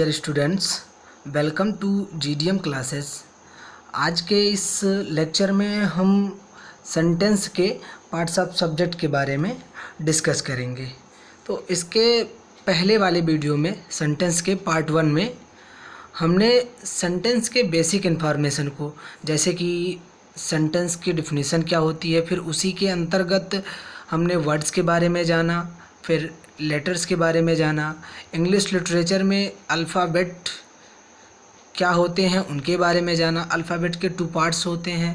Dear students, welcome to GDM classes. आज के इस लेक्चर में हम सेंटेंस के पार्ट्स ऑफ सब्जेक्ट के बारे में डिस्कस करेंगे। तो इसके पहले वाले वीडियो में सेंटेंस के पार्ट 1 में हमने सेंटेंस के बेसिक इन्फॉर्मेशन को, जैसे कि सेंटेंस की डिफिनीशन क्या होती है, फिर उसी के अंतर्गत हमने वर्ड्स के बारे में जाना, फिर लेटर्स के बारे में जाना, इंग्लिश लिटरेचर में अल्फ़ाबेट क्या होते हैं उनके बारे में जाना। अल्फ़ाबेट के 2 पार्ट्स होते हैं,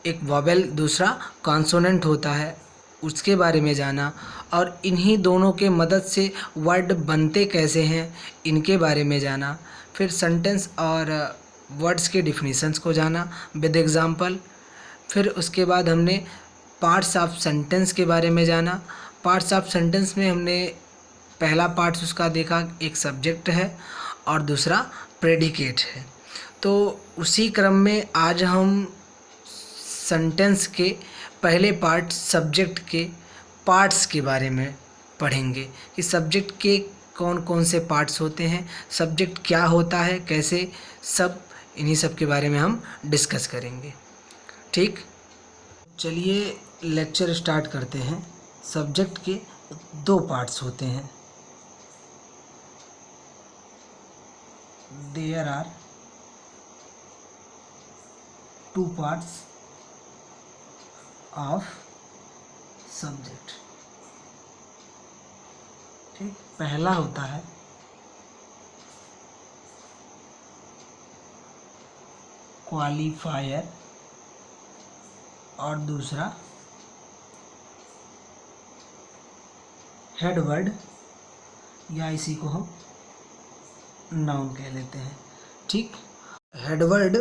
एक वोवेल दूसरा कॉन्सोनेंट होता है, उसके बारे में जाना। और इन्हीं दोनों के मदद से वर्ड बनते कैसे हैं इनके बारे में जाना। फिर सेंटेंस और वर्ड्स के डिफिनीशंस को जाना विद एग्जांपल। फिर उसके बाद हमने पार्ट्स ऑफ सेंटेंस के बारे में जाना। पार्ट्स ऑफ सेंटेंस में हमने पहला पार्ट उसका देखा, एक सब्जेक्ट है और दूसरा प्रेडिकेट है। तो उसी क्रम में आज हम सेंटेंस के पहले पार्ट सब्जेक्ट के पार्ट्स के बारे में पढ़ेंगे कि सब्जेक्ट के कौन कौन से पार्ट्स होते हैं, सब्जेक्ट क्या होता है, कैसे, सब इन्हीं सब के बारे में हम डिस्कस करेंगे। ठीक, चलिए लेक्चर स्टार्ट करते हैं। सब्जेक्ट के 2 पार्ट्स होते हैं। There are 2 parts of subject. ठीक, पहला होता है क्वालिफायर और दूसरा हेडवर्ड, या इसी को हम नाउन कह लेते हैं। ठीक, हेडवर्ड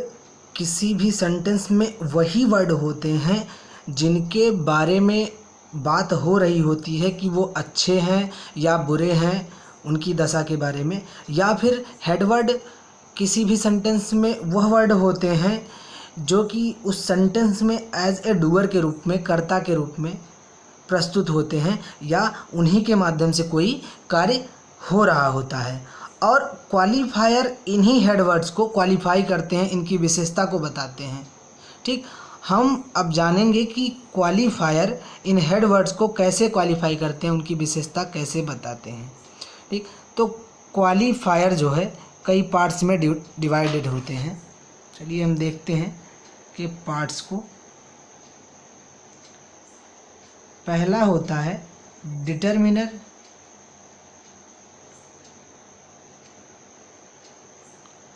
किसी भी सेंटेंस में वही वर्ड होते हैं जिनके बारे में बात हो रही होती है कि वो अच्छे हैं या बुरे हैं, उनकी दशा के बारे में। या फिर हेडवर्ड किसी भी सेंटेंस में वह वर्ड होते हैं जो कि उस सेंटेंस में एज ए डूअर के रूप में, कर्ता के रूप में प्रस्तुत होते हैं, या उन्हीं के माध्यम से कोई कार्य हो रहा होता है। और क्वालिफायर इन्हीं हेडवर्ड्स को क्वालिफाई करते हैं, इनकी विशेषता को बताते हैं। ठीक, हम अब जानेंगे कि क्वालिफायर इन हेडवर्ड्स को कैसे क्वालिफाई करते हैं, उनकी विशेषता कैसे बताते हैं। ठीक, तो क्वालिफायर जो है कई पार्ट्स में डिवाइडेड होते हैं। चलिए हम देखते हैं कि पार्ट्स को। पहला होता है डिटरमिनर,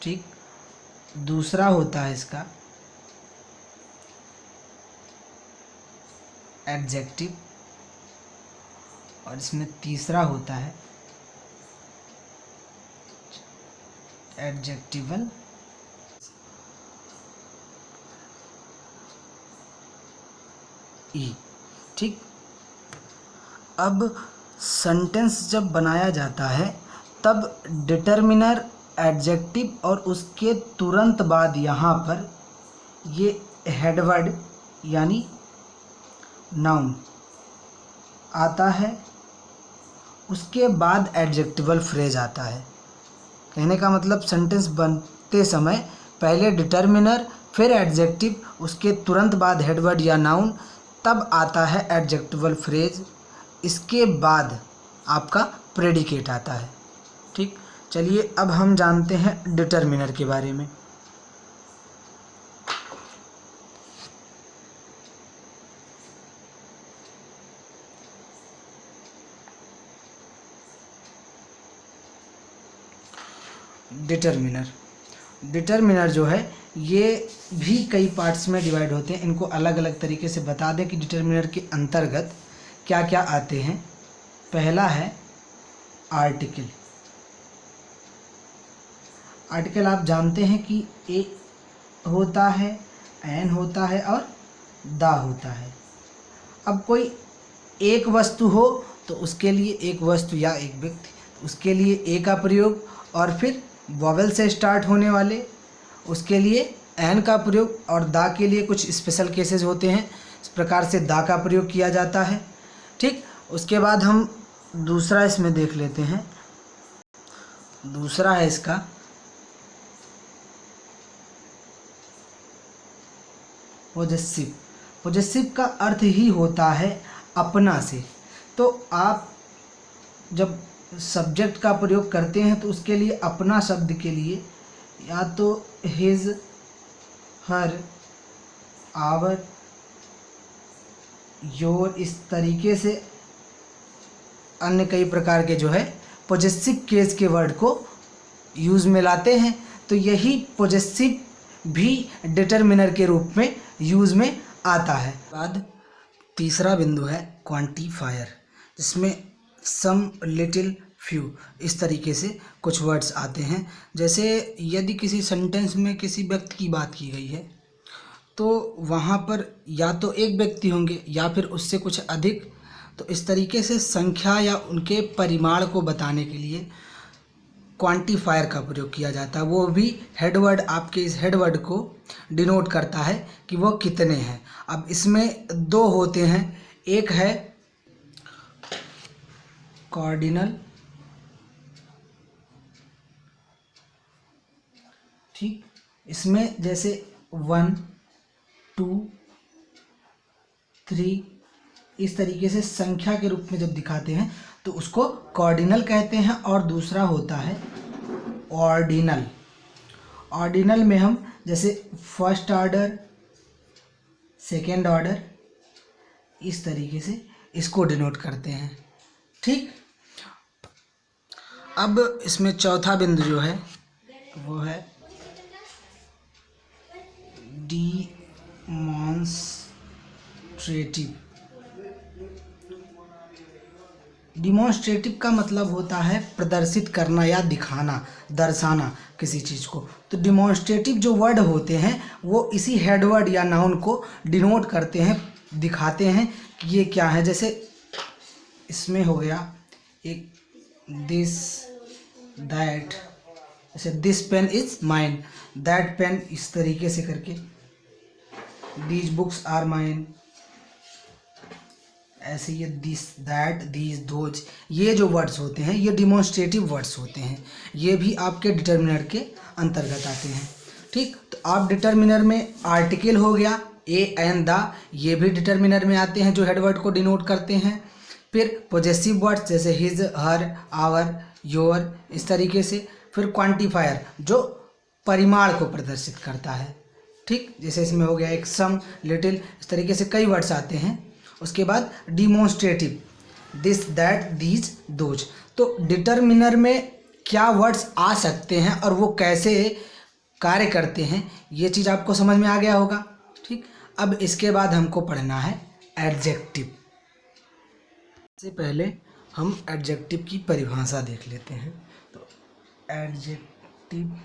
ठीक, दूसरा होता है इसका एडजेक्टिव, और इसमें तीसरा होता है एडजेक्टिवल। ई, ठीक। अब सेंटेंस जब बनाया जाता है तब डिटरमिनर, एडजेक्टिव और उसके तुरंत बाद यहाँ पर ये हेडवर्ड यानी नाउन आता है। उसके बाद एडजेक्टिवल फ्रेज आता है। कहने का मतलब सेंटेंस बनते समय पहले डिटरमिनर, फिर एडजेक्टिव, उसके तुरंत बाद हेडवर्ड या नाउन, तब आता है एडजेक्टिवल फ्रेज, इसके बाद आपका प्रेडिकेट आता है। ठीक, चलिए अब हम जानते हैं डिटरमिनर के बारे में। डिटरमिनर जो है ये भी कई पार्ट्स में डिवाइड होते हैं। इनको अलग अलग तरीके से बता दें कि डिटरमिनर के अंतर्गत क्या क्या आते हैं। पहला है आर्टिकल। आर्टिकल आप जानते हैं कि ए होता है, एन होता है और दा होता है। अब कोई एक वस्तु हो तो उसके लिए, एक वस्तु या एक व्यक्ति, उसके लिए ए का प्रयोग, और फिर वॉवेल से स्टार्ट होने वाले उसके लिए एन का प्रयोग, और दा के लिए कुछ स्पेशल केसेस होते हैं, इस प्रकार से दा का प्रयोग किया जाता है। ठीक, उसके बाद हम दूसरा इसमें देख लेते हैं दूसरा है इसका पॉजेसिव। पॉजेसिव का अर्थ ही होता है अपना से। तो आप जब सब्जेक्ट का प्रयोग करते हैं तो उसके लिए अपना शब्द के लिए या तो हिज, हर, आवर, योर, इस तरीके से अन्य कई प्रकार के जो है पॉजेसिव केस के वर्ड को यूज़ में लाते हैं। तो यही पॉजेसिव भी डिटरमिनर के रूप में यूज़ में आता है। बाद तीसरा बिंदु है क्वांटिफायर, जिसमें सम, लिटिल, फ्यू, इस तरीके से कुछ वर्ड्स आते हैं। जैसे यदि किसी सेंटेंस में किसी व्यक्ति की बात की गई है तो वहाँ पर या तो एक व्यक्ति होंगे या फिर उससे कुछ अधिक। तो इस तरीके से संख्या या उनके परिमाण को बताने के लिए क्वांटिफायर का प्रयोग किया जाता है। वो भी हेडवर्ड, आपके इस हेडवर्ड को डिनोट करता है कि वो कितने हैं। अब इसमें दो होते हैं, एक है कॉर्डिनल, ठीक, इसमें जैसे 1, 2, 3 इस तरीके से संख्या के रूप में जब दिखाते हैं तो उसको कॉर्डिनल कहते हैं। और दूसरा होता है ऑर्डिनल। ऑर्डिनल में हम जैसे फर्स्ट ऑर्डर, सेकेंड ऑर्डर, इस तरीके से इसको डिनोट करते हैं, ठीक। अब इसमें चौथा बिंदु जो है वो है डिमॉन्स्ट्रेटिव। डिमॉन्स्ट्रेटिव का मतलब होता है प्रदर्शित करना या दिखाना, दर्शाना किसी चीज़ को। तो डिमॉन्स्ट्रेटिव जो वर्ड होते हैं वो इसी हेडवर्ड या नाउन को डिनोट करते हैं, दिखाते हैं कि ये क्या है। जैसे इसमें हो गया एक दिस, दैट, जैसे this pen is mine, that pen, इस तरीके से करके दीज बुक्स आर माइन, ऐसे ये दिस, दैट, दीज, दोज, ये जो वर्ड्स होते हैं ये डिमॉन्स्ट्रेटिव वर्ड्स होते हैं। ये भी आपके डिटर्मिनर के अंतर्गत आते हैं, ठीक। तो आप डिटर्मिनर में आर्टिकल हो गया ए एंड द, ये भी डिटर्मिनर में आते हैं जो हेडवर्ड को डिनोट करते हैं। फिर पॉजेसिव वर्ड्स जैसे हिज, हर, आवर, योर, इस तरीके से। फिर क्वांटिफायर जो परिमाण को प्रदर्शित करता है, ठीक, जैसे इसमें हो गया एक सम, लिटिल, इस तरीके से कई वर्ड्स आते हैं। उसके बाद demonstrative, this, that, these, those. तो डिटर्मिनर में क्या वर्ड्स आ सकते हैं और वो कैसे कार्य करते हैं, ये चीज़ आपको समझ में आ गया होगा, ठीक। अब इसके बाद हमको पढ़ना है एडजेक्टिव। इससे पहले हम एडजेक्टिव की परिभाषा देख लेते हैं। तो adjective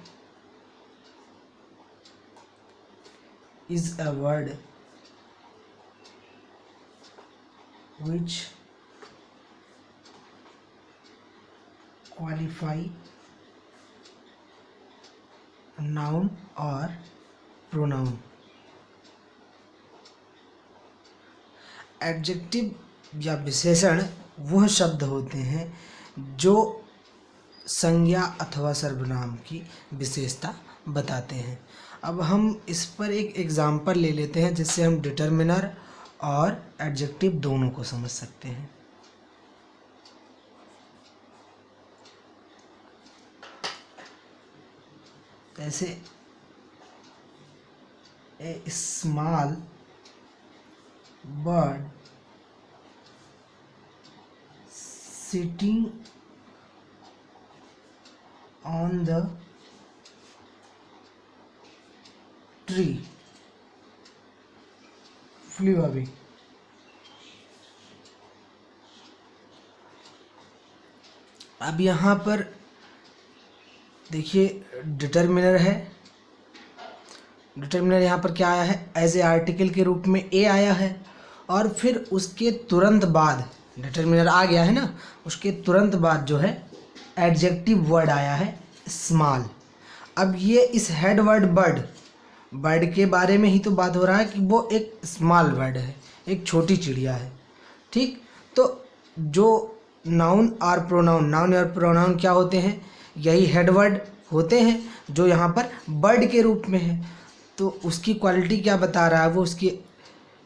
is a word which qualify noun or pronoun। Adjective या विशेषण वह शब्द होते हैं जो संज्ञा अथवा सर्वनाम की विशेषता बताते हैं। अब हम इस पर एक एग्जाम्पल ले लेते हैं जिससे हम डिटर्मिनर और एडजेक्टिव दोनों को समझ सकते हैं। जैसे a small bird sitting on the tree flew away. अब यहाँ पर देखिए डिटर्मिनर है। डिटर्मिनर यहाँ पर क्या आया है, एज ए आर्टिकल के रूप में ए आया है। और फिर उसके तुरंत बाद डिटर्मिनर आ गया है ना, उसके तुरंत बाद जो है एडजेक्टिव वर्ड आया है स्मॉल। अब ये इस हेड वर्ड बर्ड के बारे में ही तो बात हो रहा है कि वो एक स्मॉल बर्ड है, एक छोटी चिड़िया है, ठीक। तो जो नाउन और प्रोनाउन, नाउन और प्रोनाउन क्या होते हैं यही हेडवर्ड होते हैं जो यहाँ पर बर्ड के रूप में है। तो उसकी क्वालिटी क्या बता रहा है वो, उसकी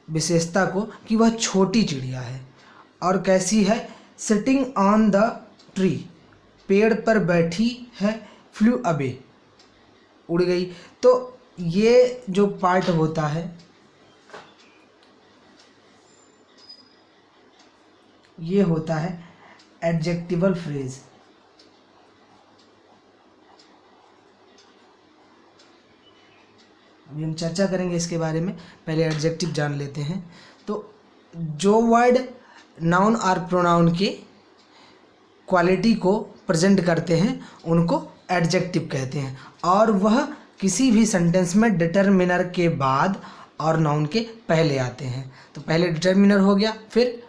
विशेषता को, कि वह छोटी चिड़िया है और कैसी है, सिटिंग ऑन द ट्री, पेड़ पर बैठी है, फ्लू अवे, उड़ गई। तो ये जो पार्ट होता है ये होता है एडजेक्टिवल फ्रेज। अभी हम चर्चा करेंगे इसके बारे में, पहले एडजेक्टिव जान लेते हैं। तो जो वर्ड नाउन और प्रोनाउन के क्वालिटी को प्रेजेंट करते हैं उनको एडजेक्टिव कहते हैं, और वह किसी भी सेंटेंस में डिटरमिनर के बाद और नाउन के पहले आते हैं। तो पहले डिटरमिनर हो गया, फिर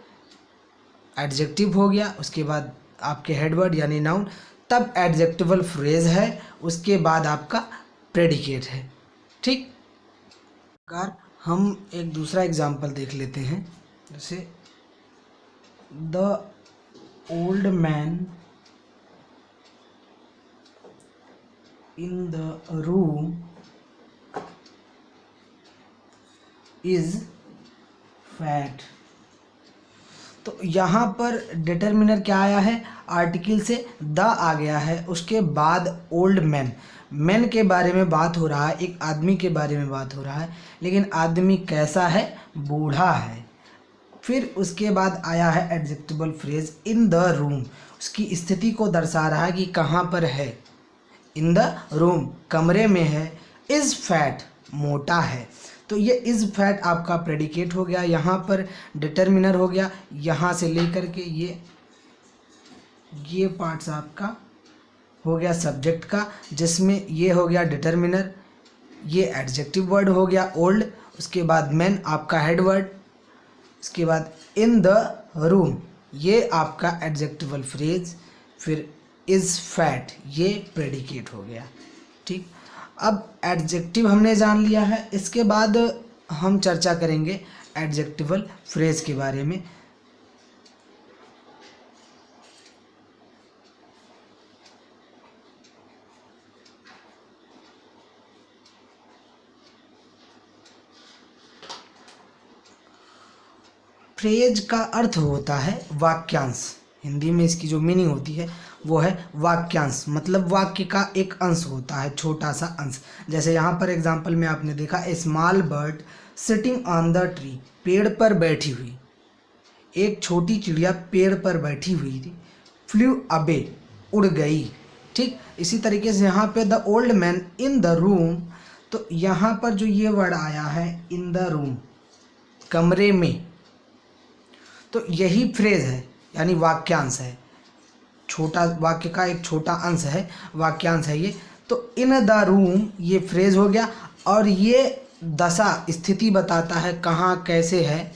एडजेक्टिव हो गया, उसके बाद आपके हेडवर्ड यानी नाउन, तब एडजेक्टिवल फ्रेज है, उसके बाद आपका प्रेडिकेट है। ठीक, अगर हम एक दूसरा एग्जाम्पल देख लेते हैं, जैसे the old man in the room is fat. तो यहाँ पर डिटरमिनर क्या आया है, आर्टिकल से द आ गया है, उसके बाद ओल्ड मैन, मैन के बारे में बात हो रहा है, एक आदमी के बारे में बात हो रहा है, लेकिन आदमी कैसा है, बूढ़ा है। फिर उसके बाद आया है adjectival phrase in the room, उसकी स्थिति को दर्शा रहा है कि कहाँ पर है, इन द रूम, कमरे में है, इज़ फैट, मोटा है। तो ये इज़ फैट आपका प्रेडिकेट हो गया, यहाँ पर डिटरमिनर हो गया, यहाँ से लेकर के ये पार्ट्स आपका हो गया सब्जेक्ट का, जिसमें ये हो गया डिटरमिनर, ये एडजेक्टिव वर्ड हो गया ओल्ड, उसके बाद मैन आपका हेड वर्ड, उसके बाद इन द रूम ये आपका एडजेक्टिवल फ्रेज, फिर इज़ फैट ये प्रेडिकेट हो गया। ठीक, अब एडजेक्टिव हमने जान लिया है, इसके बाद हम चर्चा करेंगे एडजेक्टिवल फ्रेज के बारे में। फ्रेज का अर्थ होता है वाक्यांश, हिंदी में इसकी जो मीनिंग होती है वो है वाक्यांश, मतलब वाक्य का एक अंश होता है, छोटा सा अंश। जैसे यहाँ पर एग्जांपल में आपने देखा, a small bird sitting on the tree, पेड़ पर बैठी हुई, एक छोटी चिड़िया पेड़ पर बैठी हुई थी, फ्लू अवे, उड़ गई। ठीक, इसी तरीके से यहाँ पे the old man in the room, तो यहाँ पर जो ये वर्ड आया है इन द रूम, कमरे में, तो यही फ्रेज है, यानी वाक्यांश है, छोटा वाक्य का एक छोटा अंश है, वाक्यांश है ये। तो इन द रूम ये फ्रेज हो गया, और ये दशा स्थिति बताता है कहाँ कैसे है,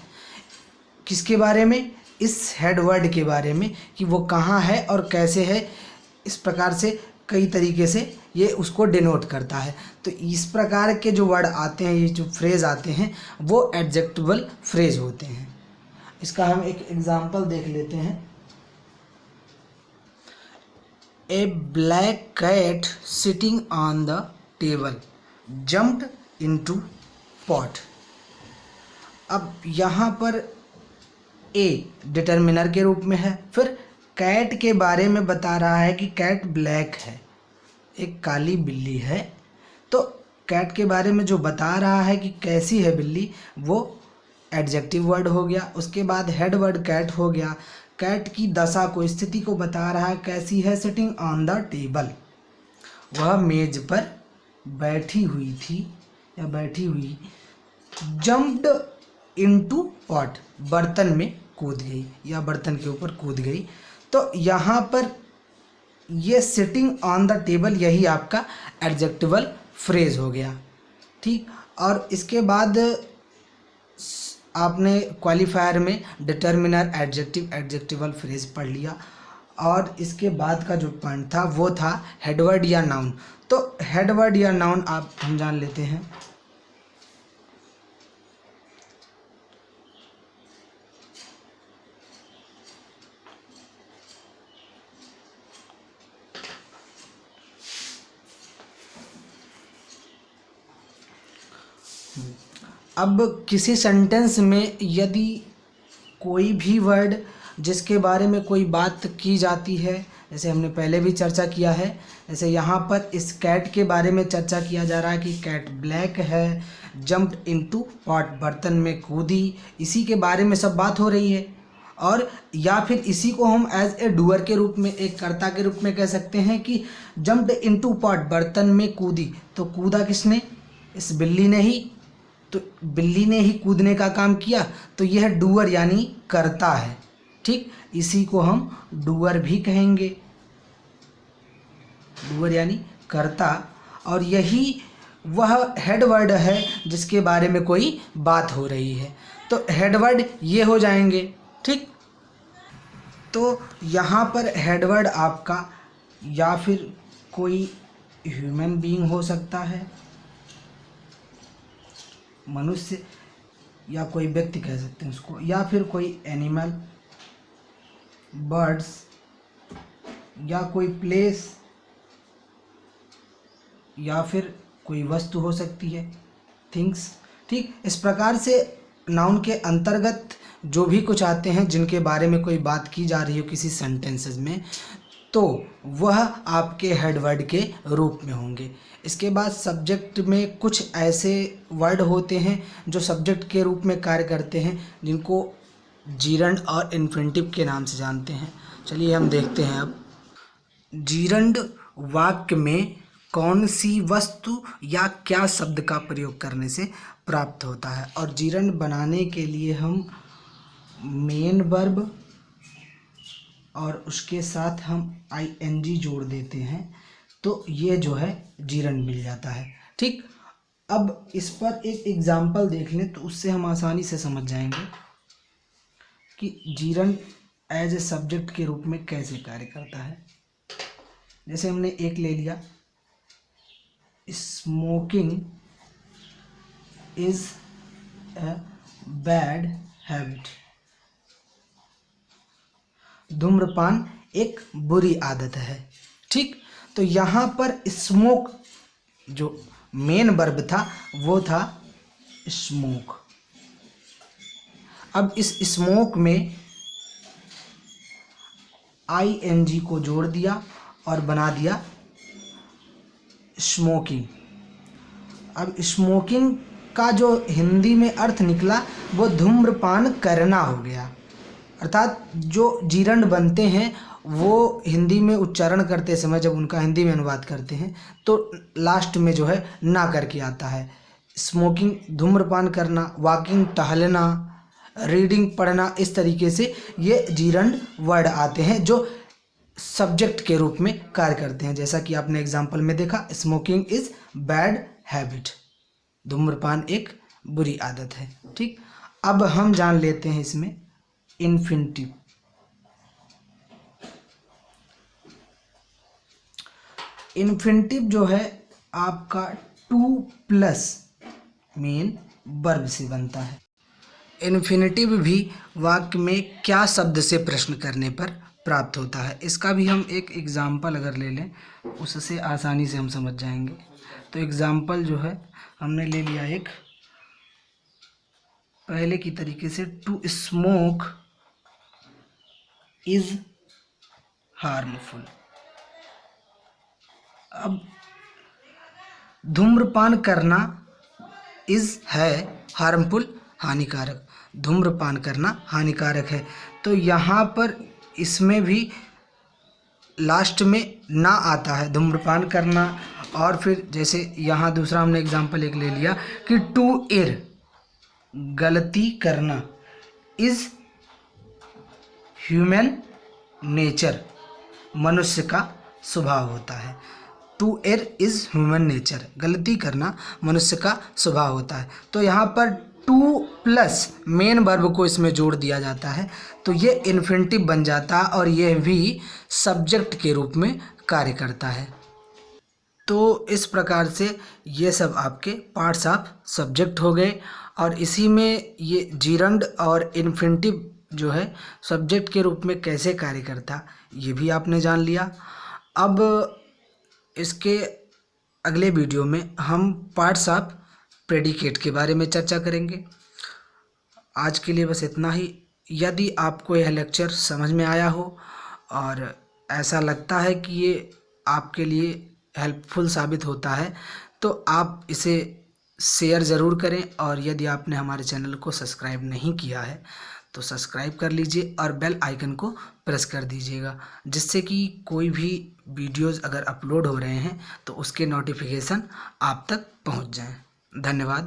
किसके बारे में, इस हेड वर्ड के बारे में, कि वो कहाँ है और कैसे है। इस प्रकार से कई तरीके से ये उसको डिनोट करता है। तो इस प्रकार के जो वर्ड आते हैं, ये जो फ्रेज आते हैं, वो एडजेक्टिवल फ्रेज होते हैं। इसका हम एक एग्जाम्पल देख लेते हैं। A black cat sitting on the table jumped into pot. अब यहाँ पर ए डिटरमिनर के रूप में है, फिर कैट के बारे में बता रहा है कि कैट ब्लैक है, एक काली बिल्ली है। तो कैट के बारे में जो बता रहा है कि कैसी है बिल्ली, वो एडजेक्टिव वर्ड हो गया। उसके बाद हेड वर्ड कैट हो गया, कैट की दशा को, स्थिति को बता रहा है कैसी है, सिटिंग ऑन द टेबल, वह मेज पर बैठी हुई थी या बैठी हुई, जम्प्ड इनटू पॉट, बर्तन में कूद गई या बर्तन के ऊपर कूद गई। तो यहाँ पर ये सिटिंग ऑन द टेबल यही आपका एडजेक्टिवल फ्रेज हो गया। ठीक, और इसके बाद आपने क्वालिफायर में डिटरमिनर, एडजेक्टिव, एडजेक्टिवल फ्रेज पढ़ लिया, और इसके बाद का जो पॉइंट था वो था हेडवर्ड या नाउन। तो हेडवर्ड या नाउन हम जान लेते हैं। अब किसी सेंटेंस में यदि कोई भी वर्ड जिसके बारे में कोई बात की जाती है, जैसे हमने पहले भी चर्चा किया है, जैसे यहाँ पर इस कैट के बारे में चर्चा किया जा रहा है कि कैट ब्लैक है, जंप्ड इनटू पॉट, बर्तन में कूदी, इसी के बारे में सब बात हो रही है। और या फिर इसी को हम एज ए डूअर के रूप में, एक कर्ता के रूप में कह सकते हैं कि जंप्ड इनटू पॉट, बर्तन में कूदी। तो कूदा किसने? इस बिल्ली ने ही। तो बिल्ली ने ही कूदने का काम किया, तो यह डूअर यानी कर्ता है। ठीक, इसी को हम डूअर भी कहेंगे, डूअर यानी कर्ता। और यही वह हेड वर्ड है जिसके बारे में कोई बात हो रही है। तो हेड वर्ड ये हो जाएंगे। ठीक, तो यहाँ पर हेड वर्ड आपका या फिर कोई ह्यूमन बीइंग हो सकता है, मनुष्य, या कोई व्यक्ति कह सकते हैं उसको, या फिर कोई एनिमल, बर्ड्स, या कोई प्लेस, या फिर कोई वस्तु हो सकती है, थिंग्स। ठीक, इस प्रकार से नाउन के अंतर्गत जो भी कुछ आते हैं जिनके बारे में कोई बात की जा रही हो किसी सेंटेंसेस में, तो वह आपके हेड वर्ड के रूप में होंगे। इसके बाद सब्जेक्ट में कुछ ऐसे वर्ड होते हैं जो सब्जेक्ट के रूप में कार्य करते हैं, जिनको जीरंड और इन्फिनिटिव के नाम से जानते हैं। चलिए हम देखते हैं। अब जीरंड वाक्य में कौन सी वस्तु या क्या शब्द का प्रयोग करने से प्राप्त होता है, और जीरंड बनाने के लिए हम मेन वर्ब और उसके साथ हम आईएनजी जोड़ देते हैं, तो ये जो है जीरंड मिल जाता है। ठीक, अब इस पर एक एग्जाम्पल देख लें तो उससे हम आसानी से समझ जाएंगे कि जीरंड एज ए सब्जेक्ट के रूप में कैसे कार्य करता है। जैसे हमने एक ले लिया, smoking is a bad habit, धूम्रपान एक बुरी आदत है। ठीक, तो यहाँ पर स्मोक जो मेन वर्ब था वो था स्मोक। अब इस स्मोक में आईएनजी को जोड़ दिया और बना दिया स्मोकिंग। अब स्मोकिंग का जो हिंदी में अर्थ निकला वो धूम्रपान करना हो गया। अर्थात जो जीरंड बनते हैं वो हिंदी में उच्चारण करते समय जब उनका हिंदी में अनुवाद करते हैं तो लास्ट में जो है ना करके आता है। स्मोकिंग धूम्रपान करना, वॉकिंग टहलना, रीडिंग पढ़ना, इस तरीके से ये जीरंड वर्ड आते हैं जो सब्जेक्ट के रूप में कार्य करते हैं। जैसा कि आपने एग्जाम्पल में देखा, स्मोकिंग इज़ बैड हैबिट, धूम्रपान एक बुरी आदत है। ठीक, अब हम जान लेते हैं इसमें इन्फिनिटिव। इन्फिनिटिव जो है आपका टू प्लस मेन वर्ब से बनता है। इन्फिनिटिव भी वाक्य में क्या शब्द से प्रश्न करने पर प्राप्त होता है, इसका भी हम एक एग्जाम्पल अगर ले लें उससे आसानी से हम समझ जाएंगे। तो एग्जाम्पल जो है हमने ले लिया एक पहले की तरीके से, टू स्मोक इज हार्मफुल। अब धूम्रपान करना इज है, हार्मफुल हानिकारक, धूम्रपान करना हानिकारक है। तो यहाँ पर इसमें भी लास्ट में ना आता है धूम्रपान करना। और फिर जैसे यहाँ दूसरा हमने एग्जाम्पल एक ले लिया कि टू एर गलती करना इज ह्यूमन नेचर, मनुष्य का स्वभाव होता है। टू एर इज ह्यूमन नेचर, गलती करना मनुष्य का स्वभाव होता है। तो यहाँ पर टू प्लस मेन वर्ब को इसमें जोड़ दिया जाता है तो ये इन्फिनिटिव बन जाता है और यह भी सब्जेक्ट के रूप में कार्य करता है। तो इस प्रकार से ये सब आपके पार्ट्स ऑफ सब्जेक्ट हो गए और इसी में ये जीरंड और इन्फिनिटिव जो है सब्जेक्ट के रूप में कैसे कार्य करता ये भी आपने जान लिया। अब इसके अगले वीडियो में हम पार्ट्स ऑफ प्रेडिकेट के बारे में चर्चा करेंगे। आज के लिए बस इतना ही। यदि आपको यह लेक्चर समझ में आया हो और ऐसा लगता है कि ये आपके लिए हेल्पफुल साबित होता है तो आप इसे शेयर ज़रूर करें, और यदि आपने हमारे चैनल को सब्सक्राइब नहीं किया है तो सब्सक्राइब कर लीजिए और बेल आइकन को प्रेस कर दीजिएगा, जिससे कि कोई भी वीडियोज़ अगर अपलोड हो रहे हैं तो उसके नोटिफिकेशन आप तक पहुंच जाएं। धन्यवाद।